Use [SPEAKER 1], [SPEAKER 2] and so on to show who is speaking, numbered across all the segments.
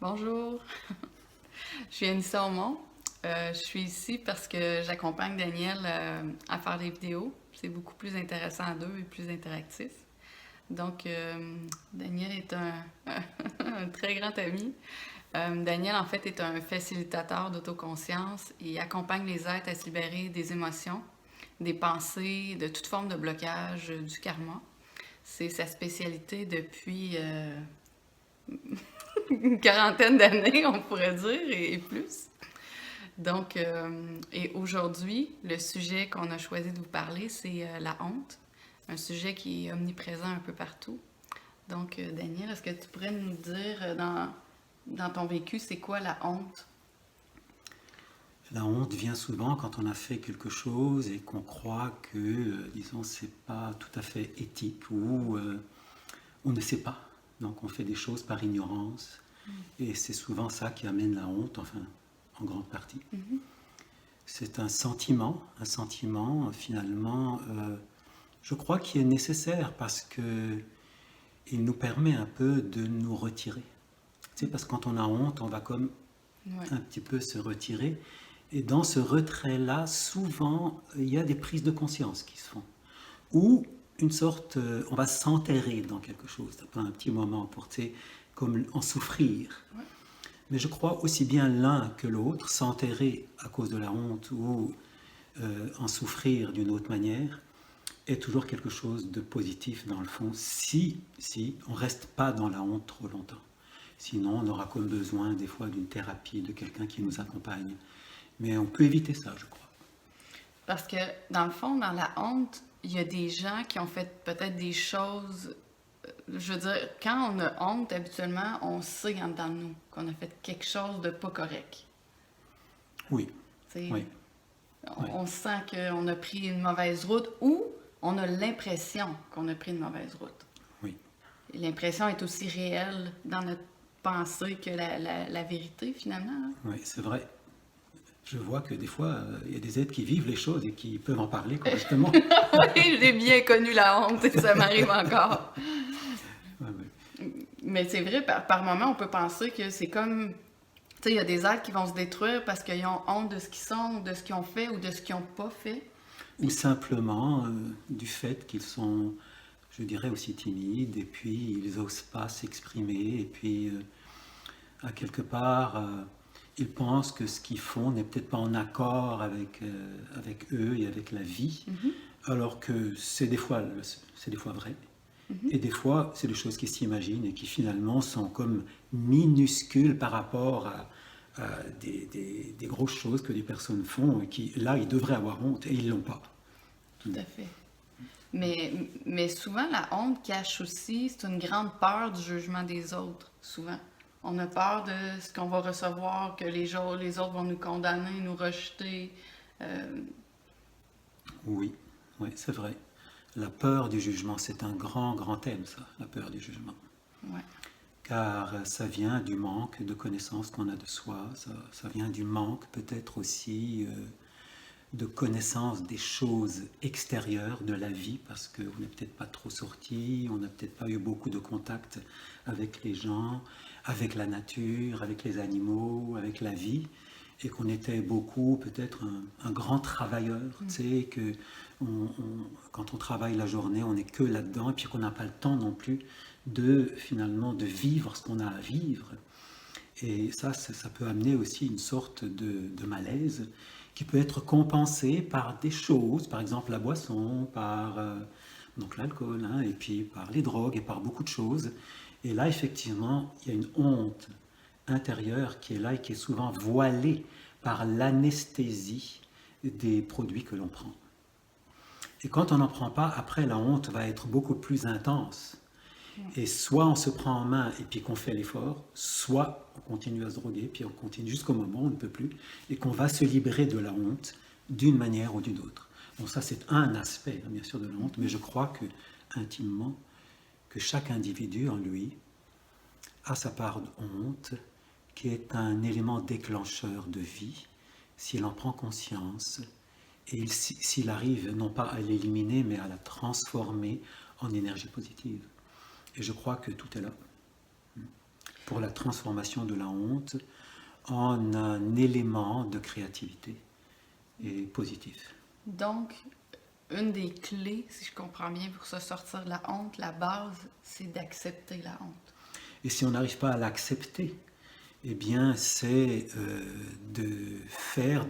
[SPEAKER 1] Bonjour, je suis Anissa Aumont. Je suis ici parce que j'accompagne Daniel à faire des vidéos. C'est beaucoup plus intéressant à deux et plus interactif. Donc, Daniel est un très grand ami. Daniel, en fait, est un facilitateur d'autoconscience et accompagne les êtres à se libérer des émotions, des pensées, de toute forme de blocage, du karma. C'est sa spécialité depuis une quarantaine d'années, on pourrait dire, et plus. Donc, et aujourd'hui, le sujet qu'on a choisi de vous parler, c'est la honte, un sujet qui est omniprésent un peu partout. Donc, Daniel, est-ce que tu pourrais nous dire, dans ton vécu, c'est quoi la honte?
[SPEAKER 2] La honte vient souvent quand on a fait quelque chose et qu'on croit que, disons, c'est pas tout à fait éthique ou on ne sait pas. Donc on fait des choses par ignorance et c'est souvent ça qui amène la honte, enfin, en grande partie. C'est un sentiment finalement, je crois qui est nécessaire parce que il nous permet un peu de nous retirer. Tu sais, parce que quand on a honte, on va comme
[SPEAKER 1] Ouais.
[SPEAKER 2] un petit peu se retirer. Et dans ce retrait-là, souvent, il y a des prises de conscience qui se font. Ou une sorte, on va s'enterrer dans quelque chose. Ça prend un petit moment pour, tu sais, comme en souffrir.
[SPEAKER 1] Ouais.
[SPEAKER 2] Mais je crois aussi bien l'un que l'autre, s'enterrer à cause de la honte ou en souffrir d'une autre manière, est toujours quelque chose de positif dans le fond, si on ne reste pas dans la honte trop longtemps. Sinon, on aura comme besoin des fois d'une thérapie, de quelqu'un qui nous accompagne. Mais on peut éviter ça, je crois.
[SPEAKER 1] Parce que, dans le fond, dans la honte, il y a des gens qui ont fait peut-être des choses. Je veux dire, quand on a honte, habituellement, on sait en dedans de nous qu'on a fait quelque chose de pas correct.
[SPEAKER 2] Oui,
[SPEAKER 1] Tu sais,
[SPEAKER 2] oui, oui,
[SPEAKER 1] on sent qu'on a pris une mauvaise route ou on a l'impression qu'on a pris une mauvaise route.
[SPEAKER 2] oui,
[SPEAKER 1] Et l'impression est aussi réelle dans notre pensée que la vérité, finalement. Hein.
[SPEAKER 2] oui, c'est vrai. Je vois que des fois, il y a des êtres qui vivent les choses et qui peuvent en parler correctement.
[SPEAKER 1] Oui, j'ai bien connu la honte et ça m'arrive encore.
[SPEAKER 2] Ouais, ouais.
[SPEAKER 1] Mais c'est vrai, par moment, on peut penser que c'est comme. Tu sais, il y a des êtres qui vont se détruire parce qu'ils ont honte de ce qu'ils sont, de ce qu'ils ont fait ou de ce qu'ils n'ont pas fait.
[SPEAKER 2] Ou simplement du fait qu'ils sont, je dirais, aussi timides et puis ils n'osent pas s'exprimer et puis à quelque part, ils pensent que ce qu'ils font n'est peut-être pas en accord avec eux et avec la vie,
[SPEAKER 1] Mhm,
[SPEAKER 2] alors que c'est des fois vrai.
[SPEAKER 1] mhm.
[SPEAKER 2] Et des fois, c'est des choses qu'ils s'imaginent et qui finalement sont comme minuscules par rapport à des grosses choses que les personnes font et qui, là, ils devraient avoir honte et ils l'ont pas.
[SPEAKER 1] Tout à fait. Mais souvent, la honte cache aussi, c'est une grande peur du jugement des autres, souvent. On a peur de ce qu'on va recevoir, que les autres vont nous condamner, nous rejeter. Euh,
[SPEAKER 2] Oui, oui, c'est vrai. La peur du jugement, c'est un grand, grand thème, ça, la peur du jugement.
[SPEAKER 1] ouais.
[SPEAKER 2] Car ça vient du manque de connaissance qu'on a de soi, ça vient du manque peut-être aussi de connaissance des choses extérieures de la vie, parce qu'on n'est peut-être pas trop sorti, on n'a peut-être pas eu beaucoup de contact avec les gens, avec la nature, avec les animaux, avec la vie, et qu'on était beaucoup peut-être un grand travailleur, tu sais, que quand on travaille la journée, on n'est que là-dedans, et puis qu'on n'a pas le temps non plus de finalement de vivre ce qu'on a à vivre. Et ça peut amener aussi une sorte de malaise qui peut être compensé par des choses, par exemple la boisson, par donc l'alcool, hein, et puis par les drogues et par beaucoup de choses. Et là, effectivement, il y a une honte intérieure qui est là et qui est souvent voilée par l'anesthésie des produits que l'on prend. Et quand on n'en prend pas, après, la honte va être beaucoup plus intense. Et soit on se prend en main et puis qu'on fait l'effort, soit on continue à se droguer, puis on continue jusqu'au moment où on ne peut plus, et qu'on va se libérer de la honte d'une manière ou d'une autre. Bon, ça c'est un aspect, bien sûr, de la honte, mais je crois que, intimement, que chaque individu en lui a sa part de honte, qui est un élément déclencheur de vie, s'il en prend conscience, et s'il arrive non pas à l'éliminer, mais à la transformer en énergie positive. Et je crois que tout est là. pour la transformation de la honte en un élément de créativité et positif.
[SPEAKER 1] Donc, une des clés, si je comprends bien, pour se sortir de la honte, la base, c'est d'accepter la honte.
[SPEAKER 2] Et si on n'arrive pas à l'accepter, eh bien, c'est de faire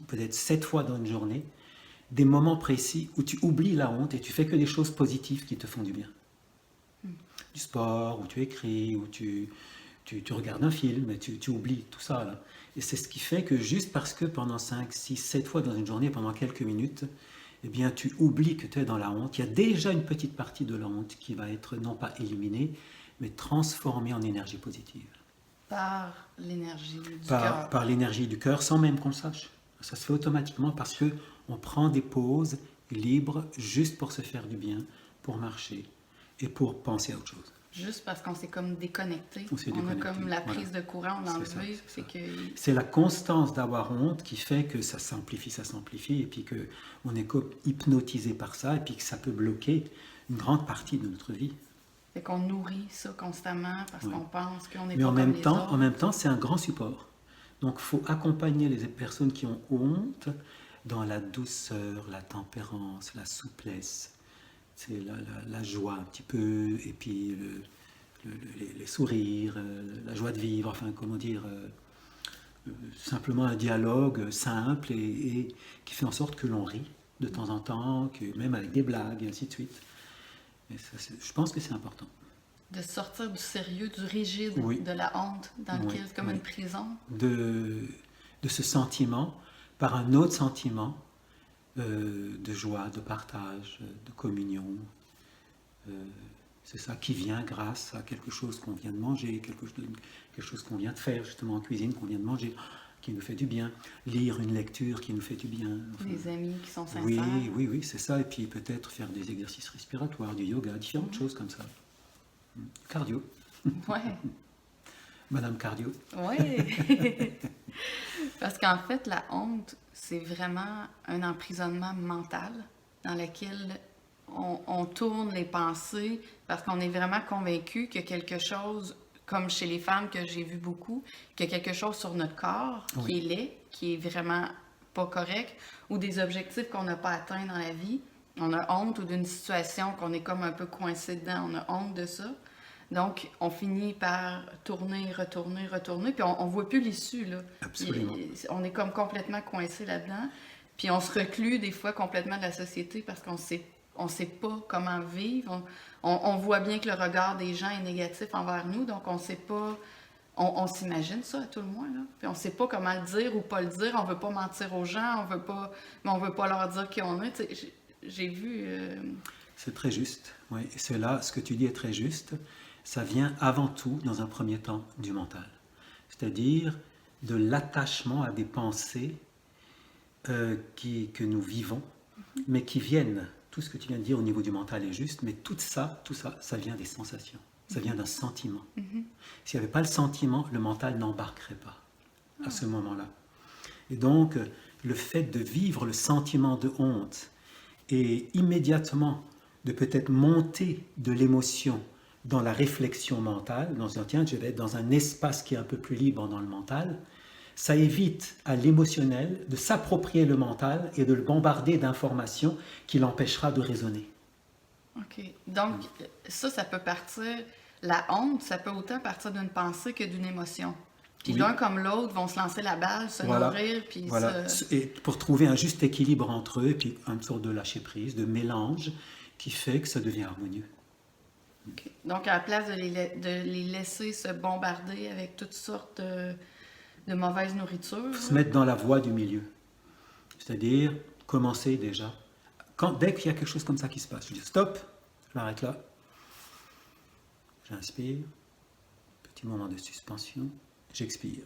[SPEAKER 2] peut-être 7 fois dans une journée des moments précis où tu oublies la honte et tu fais que des choses positives qui te font du bien. Du sport, où tu écris, où tu regardes un film, et tu oublies tout ça, là. Et c'est ce qui fait que juste parce que pendant 5, 6, 7 fois dans une journée, pendant quelques minutes, eh bien, tu oublies que tu es dans la honte, il y a déjà une petite partie de la honte qui va être non pas éliminée, mais transformée en énergie positive.
[SPEAKER 1] Par l'énergie du cœur.
[SPEAKER 2] Par l'énergie du cœur, sans même qu'on le sache. Ça se fait automatiquement parce que on prend des pauses libres juste pour se faire du bien, pour marcher et pour penser à autre chose.
[SPEAKER 1] Juste parce qu'on s'est comme déconnecté.
[SPEAKER 2] On s'est déconnecté,
[SPEAKER 1] a comme la
[SPEAKER 2] voilà.
[SPEAKER 1] prise de courant, on l'a enlevé.
[SPEAKER 2] C'est la constance d'avoir honte qui fait que ça s'amplifie, et puis qu'on est hypnotisé par ça, et puis que ça peut bloquer une grande partie de notre vie.
[SPEAKER 1] Fait qu'on nourrit ça constamment parce qu'on pense qu'on n'est
[SPEAKER 2] Mais
[SPEAKER 1] pas comme les autres.
[SPEAKER 2] en même temps, c'est un grand support. Donc, il faut accompagner les personnes qui ont honte dans la douceur, la tempérance, la souplesse, c'est la joie un petit peu, et puis les sourires, la joie de vivre, enfin, comment dire, simplement un dialogue simple et qui fait en sorte que l'on rit de temps en temps, que même avec des blagues, et ainsi de suite. Et ça, je pense que c'est important.
[SPEAKER 1] De sortir du sérieux, du rigide, de la honte, dans lequel c'est comme une prison.
[SPEAKER 2] De ce sentiment par un autre sentiment de joie, de partage, de communion. C'est ça qui vient grâce à quelque chose qu'on vient de manger, quelque chose qu'on vient de faire justement en cuisine, qu'on vient de manger, qui nous fait du bien. Lire une lecture qui nous fait du bien.
[SPEAKER 1] Enfin, des amis qui sont sincères.
[SPEAKER 2] Oui, c'est ça. Et puis peut-être faire des exercices respiratoires, du yoga, différentes choses comme ça. Cardio.
[SPEAKER 1] Ouais.
[SPEAKER 2] Madame Cardio.
[SPEAKER 1] Oui. Parce qu'en fait, la honte, c'est vraiment un emprisonnement mental dans lequel on tourne les pensées parce qu'on est vraiment convaincu qu'il y a quelque chose, comme chez les femmes que j'ai vu beaucoup, qu'il y a quelque chose sur notre corps qui est laid, qui est vraiment pas correct, ou des objectifs qu'on n'a pas atteints dans la vie. On a honte ou d'une situation qu'on est comme un peu coincé dedans, on a honte de ça. Donc, on finit par tourner, retourner, puis on ne voit plus l'issue, là.
[SPEAKER 2] Absolument.
[SPEAKER 1] On est comme complètement coincé là-dedans, puis on se reclue des fois complètement de la société parce qu'on sait pas comment vivre. On voit bien que le regard des gens est négatif envers nous, donc on sait pas... On s'imagine ça à tout le moins, là. Puis on sait pas comment le dire ou pas le dire. On veut pas mentir aux gens, mais on veut pas leur dire qui on est. J'ai vu...
[SPEAKER 2] C'est très juste, oui. Et c'est là, ce que tu dis est très juste. Ça vient avant tout, dans un premier temps, du mental. C'est-à-dire de l'attachement à des pensées que nous vivons, mais qui viennent, tout ce que tu viens de dire au niveau du mental est juste, mais tout ça, ça vient des sensations. Ça vient d'un sentiment. S'il n'y avait pas le sentiment, le mental n'embarquerait pas à ce moment-là. Et donc, le fait de vivre le sentiment de honte et immédiatement de peut-être monter de l'émotion dans la réflexion mentale, dans un tiens, je vais être dans un espace qui est un peu plus libre dans le mental, ça évite à l'émotionnel de s'approprier le mental et de le bombarder d'informations qui l'empêchera de raisonner.
[SPEAKER 1] OK. Donc, ça peut partir... La honte, ça peut autant partir d'une pensée que d'une émotion. Puis l'un comme l'autre vont se lancer la balle, se nourrir, puis
[SPEAKER 2] Et pour trouver un juste équilibre entre eux, et puis une sorte de lâcher-prise, de mélange, qui fait que ça devient harmonieux.
[SPEAKER 1] Okay. Donc, à la place de les laisser se bombarder avec toutes sortes de mauvaise nourriture... Il
[SPEAKER 2] faut se mettre dans la voie du milieu. C'est-à-dire, commencer déjà. Dès qu'il y a quelque chose comme ça qui se passe, je dis stop, je m'arrête là. J'inspire, petit moment de suspension, j'expire.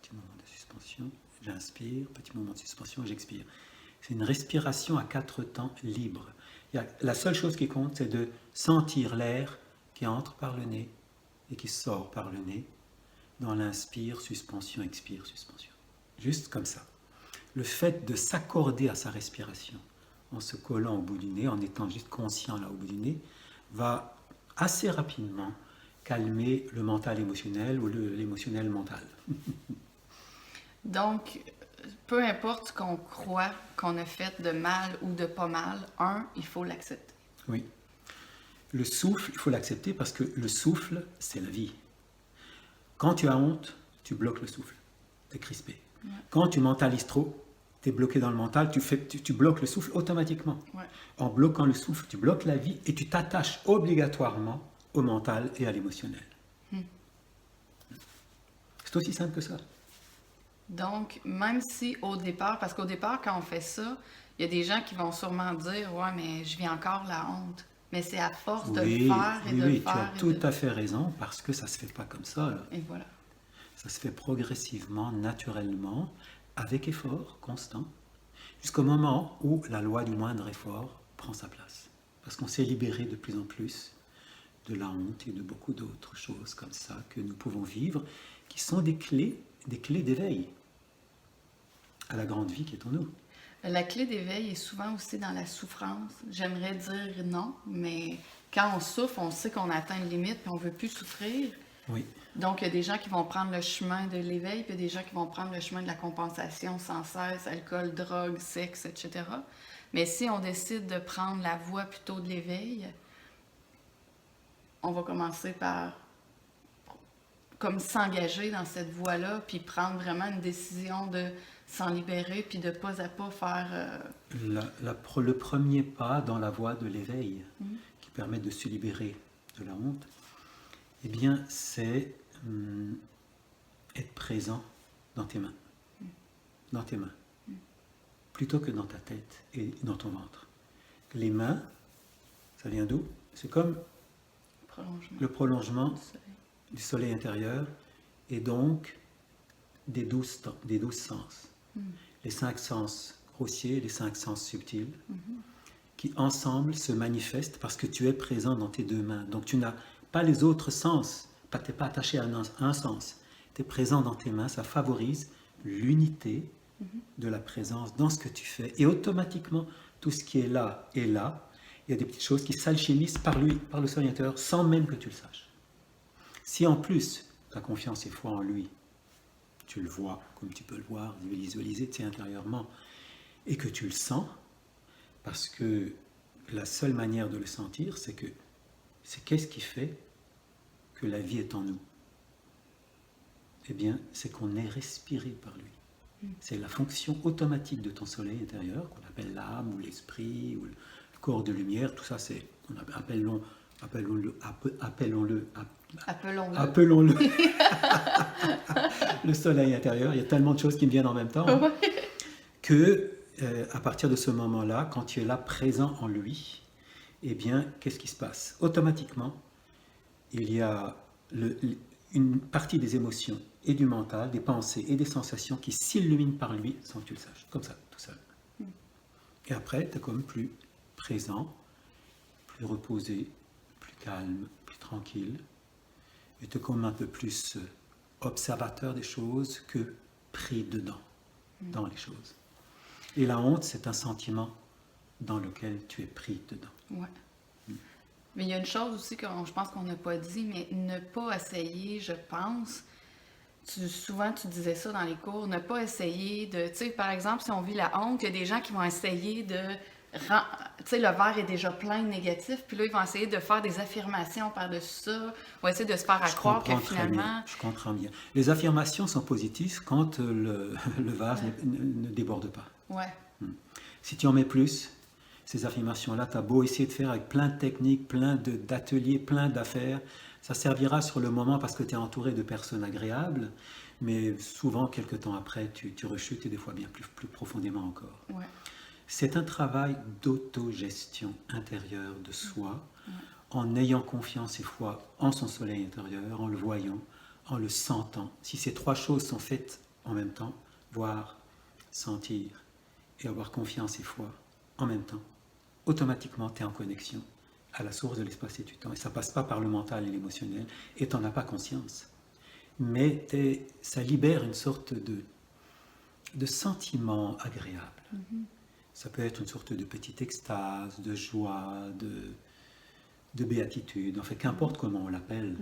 [SPEAKER 2] Petit moment de suspension, j'inspire, petit moment de suspension, j'expire. C'est une respiration à 4 temps libre. La seule chose qui compte, c'est de sentir l'air qui entre par le nez et qui sort par le nez dans l'inspire, suspension, expire, suspension. Juste comme ça. Le fait de s'accorder à sa respiration, en se collant au bout du nez, en étant juste conscient là au bout du nez, va assez rapidement calmer le mental émotionnel ou l'émotionnel mental.
[SPEAKER 1] Donc, peu importe ce qu'on croit qu'on a fait de mal ou de pas mal, il faut l'accepter.
[SPEAKER 2] Oui. Le souffle, il faut l'accepter parce que le souffle, c'est la vie. Quand tu as honte, tu bloques le souffle. Tu es crispé. Ouais. Quand tu mentalises trop, tu es bloqué dans le mental, tu bloques le souffle automatiquement. Ouais. En bloquant le souffle, tu bloques la vie et tu t'attaches obligatoirement au mental et à l'émotionnel. C'est aussi simple que ça.
[SPEAKER 1] Donc, même si au départ, parce qu'au départ, quand on fait ça, il y a des gens qui vont sûrement dire « Ouais, mais je vis encore la honte. » Mais c'est à force de le faire et de le faire.
[SPEAKER 2] Oui, tu as tout à fait raison, parce que ça ne se fait pas comme ça. Là.
[SPEAKER 1] Et voilà.
[SPEAKER 2] Ça se fait progressivement, naturellement, avec effort constant, jusqu'au moment où la loi du moindre effort prend sa place. Parce qu'on s'est libéré de plus en plus de la honte et de beaucoup d'autres choses comme ça que nous pouvons vivre, qui sont des clés d'éveil à la grande vie qui est en nous.
[SPEAKER 1] La clé d'éveil est souvent aussi dans la souffrance. J'aimerais dire non, mais quand on souffre, on sait qu'on atteint une limite et on ne veut plus souffrir.
[SPEAKER 2] Oui.
[SPEAKER 1] Donc, il y a des gens qui vont prendre le chemin de l'éveil, puis il y a des gens qui vont prendre le chemin de la compensation sans cesse, alcool, drogue, sexe, etc. Mais si on décide de prendre la voie plutôt de l'éveil, on va commencer par comme s'engager dans cette voie-là, puis prendre vraiment une décision de s'en libérer, puis de pas à pas faire...
[SPEAKER 2] Le premier pas dans la voie de l'éveil, qui permet de se libérer de la honte, eh bien, c'est être présent dans tes mains. Dans tes mains. Plutôt que dans ta tête et dans ton ventre. Les mains, ça vient d'où? C'est comme le prolongement du soleil intérieur et donc des 12 sens. Les 5 sens grossiers et les 5 sens subtils qui ensemble se manifestent parce que tu es présent dans tes deux mains. Donc tu n'as pas les autres sens, tu n'es pas attaché à un sens. Tu es présent dans tes mains, ça favorise l'unité de la présence dans ce que tu fais. Et automatiquement, tout ce qui est là est là. Il y a des petites choses qui s'alchimisent par le soleil intérieur, sans même que tu le saches. Si en plus, tu as confiance et foi en lui, tu le vois comme tu peux le voir, visualiser intérieurement, et que tu le sens, parce que la seule manière de le sentir, c'est qu'est-ce qui fait que la vie est en nous? Eh bien, c'est qu'on est respiré par lui. C'est la fonction automatique de ton soleil intérieur, qu'on appelle l'âme ou l'esprit, ou le corps de lumière, tout ça, appelons-le le soleil intérieur. Il y a tellement de choses qui me viennent en même temps que à partir de ce moment-là, quand tu es là présent en lui, eh bien, qu'est-ce qui se passe? Automatiquement, il y a une partie des émotions et du mental, des pensées et des sensations qui s'illuminent par lui sans que tu le saches, comme ça, tout seul. Et après, tu es comme plus présent, plus reposé, plus calme, plus tranquille, et tu es comme un peu plus observateur des choses que pris dedans, dans les choses. Et la honte, c'est un sentiment dans lequel tu es pris dedans.
[SPEAKER 1] Ouais. Mais il y a une chose aussi que je pense qu'on n'a pas dit, mais ne pas essayer, je pense, souvent tu disais ça dans les cours, ne pas essayer de, tu sais, par exemple, si on vit la honte, il y a des gens qui vont essayer de, tu sais, le verre est déjà plein de négatifs, puis là, ils vont essayer de faire des affirmations par-dessus ça, ou essayer de se faire croire que finalement...
[SPEAKER 2] Je comprends bien. Les affirmations sont positives quand le vase ne déborde pas.
[SPEAKER 1] Ouais.
[SPEAKER 2] Si tu en mets plus, ces affirmations-là, tu as beau essayer de faire avec plein de techniques, plein d'ateliers, plein d'affaires, ça servira sur le moment parce que tu es entouré de personnes agréables, mais souvent, quelques temps après, tu rechutes et des fois bien plus profondément encore.
[SPEAKER 1] Ouais.
[SPEAKER 2] C'est un travail d'autogestion intérieure de soi, en ayant confiance et foi en son soleil intérieur, en le voyant, en le sentant. Si ces trois choses sont faites en même temps, voir, sentir et avoir confiance et foi en même temps, automatiquement tu es en connexion à la source de l'espace et du temps. Et ça ne passe pas par le mental et l'émotionnel, et tu n'en as pas conscience. Mais ça libère une sorte de sentiment agréable. Ça peut être une sorte de petite extase, de joie, de béatitude. En fait, qu'importe comment on l'appelle,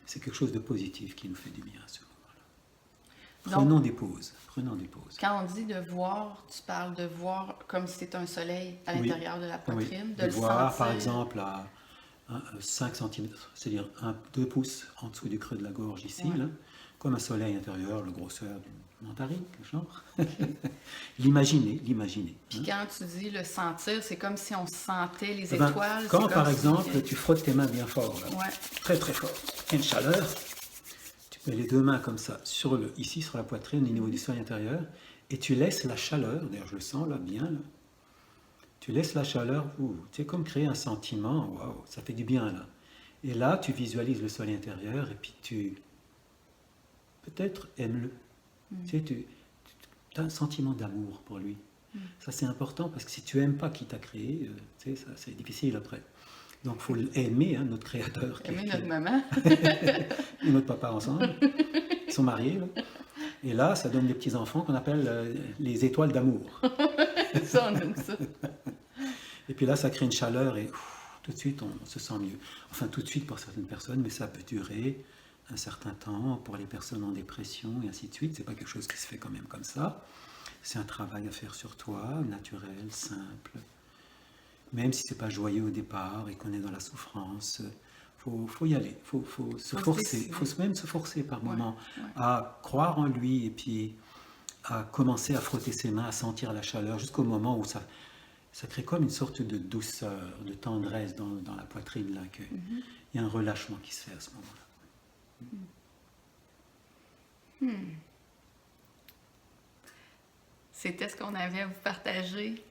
[SPEAKER 2] c'est quelque chose de positif qui nous fait du bien à ce moment-là. Prenons des pauses. Prenons des pauses.
[SPEAKER 1] Quand on dit de voir, tu parles de voir comme si c'était un soleil à l'intérieur de la poitrine,
[SPEAKER 2] Oui.
[SPEAKER 1] de le
[SPEAKER 2] voir,
[SPEAKER 1] sentir.
[SPEAKER 2] par exemple, à 5 cm, c'est-à-dire 2 pouces en dessous du creux de la gorge ici, là, comme un soleil intérieur, la grosseur d'une mandarine, genre. L'imaginer.
[SPEAKER 1] Puis quand tu dis le sentir, c'est comme si on sentait les
[SPEAKER 2] Ben,
[SPEAKER 1] étoiles.
[SPEAKER 2] quand,
[SPEAKER 1] c'est
[SPEAKER 2] par
[SPEAKER 1] comme
[SPEAKER 2] exemple,
[SPEAKER 1] si...
[SPEAKER 2] tu frottes tes mains bien fort, là, très très fort, il y a une chaleur, tu mets les 2 mains comme ça, ici sur la poitrine, au niveau du soleil intérieur, et tu laisses la chaleur, d'ailleurs je le sens là, bien, là, tu laisses la chaleur, c'est comme créer un sentiment, waouh, ça fait du bien là. Et là, tu visualises le soleil intérieur, et puis tu, peut-être, aimes-le. Tu as un sentiment d'amour pour lui. Ça, c'est important, parce que si tu n'aimes pas qui t'a créé, ça, c'est difficile après. Donc, il faut aimer notre créateur.
[SPEAKER 1] Aimer notre maman.
[SPEAKER 2] Et notre papa ensemble. Ils sont mariés. Là. Et là, ça donne des petits-enfants qu'on appelle les étoiles d'amour.
[SPEAKER 1] Ça, on aime ça.
[SPEAKER 2] Et puis là, ça crée une chaleur et tout de suite, on se sent mieux. Enfin, tout de suite pour certaines personnes, mais ça peut durer un certain temps pour les personnes en dépression et ainsi de suite. C'est pas quelque chose qui se fait quand même comme ça. C'est un travail à faire sur toi, naturel, simple. Même si c'est pas joyeux au départ et qu'on est dans la souffrance, faut y aller. Faut se forcer. Faut même se forcer par moments à croire en lui et puis à commencer à frotter ses mains, à sentir la chaleur jusqu'au moment où ça crée comme une sorte de douceur, de tendresse dans la poitrine là. Il y a un relâchement qui se fait à ce moment-là.
[SPEAKER 1] C'était ce qu'on avait à vous partager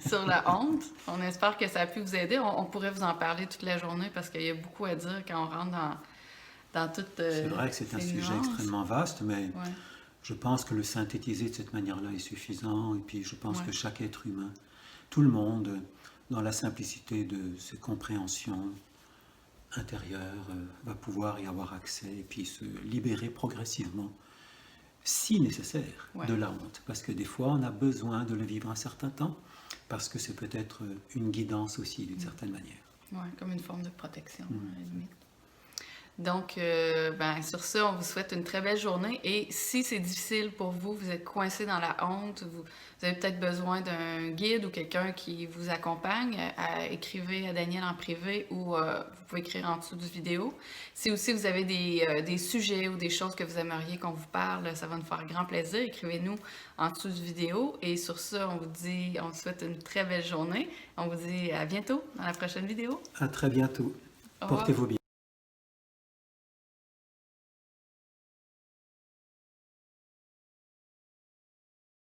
[SPEAKER 1] sur la honte. On espère que ça a pu vous aider. On pourrait vous en parler toute la journée parce qu'il y a beaucoup à dire quand on rentre dans toutes
[SPEAKER 2] c'est vrai que c'est un sujet extrêmement vaste, mais je pense que le synthétiser de cette manière-là est suffisant. Et puis je pense que chaque être humain, tout le monde, dans la simplicité de ses compréhensions intérieures, va pouvoir y avoir accès et puis se libérer progressivement, si nécessaire, de la honte. Parce que des fois, on a besoin de le vivre un certain temps, parce que c'est peut-être une guidance aussi, d'une certaine manière.
[SPEAKER 1] Oui, comme une forme de protection, à la limite. Donc, sur ça, on vous souhaite une très belle journée. Et si c'est difficile pour vous, vous êtes coincé dans la honte, vous avez peut-être besoin d'un guide ou quelqu'un qui vous accompagne, écrivez à Daniel en privé ou vous pouvez écrire en dessous du vidéo. Si aussi vous avez des sujets ou des choses que vous aimeriez qu'on vous parle, ça va nous faire grand plaisir. Écrivez-nous en dessous du vidéo. Et sur ça, on vous souhaite une très belle journée. On vous dit à bientôt dans la prochaine vidéo.
[SPEAKER 2] À très bientôt. Portez-vous bien.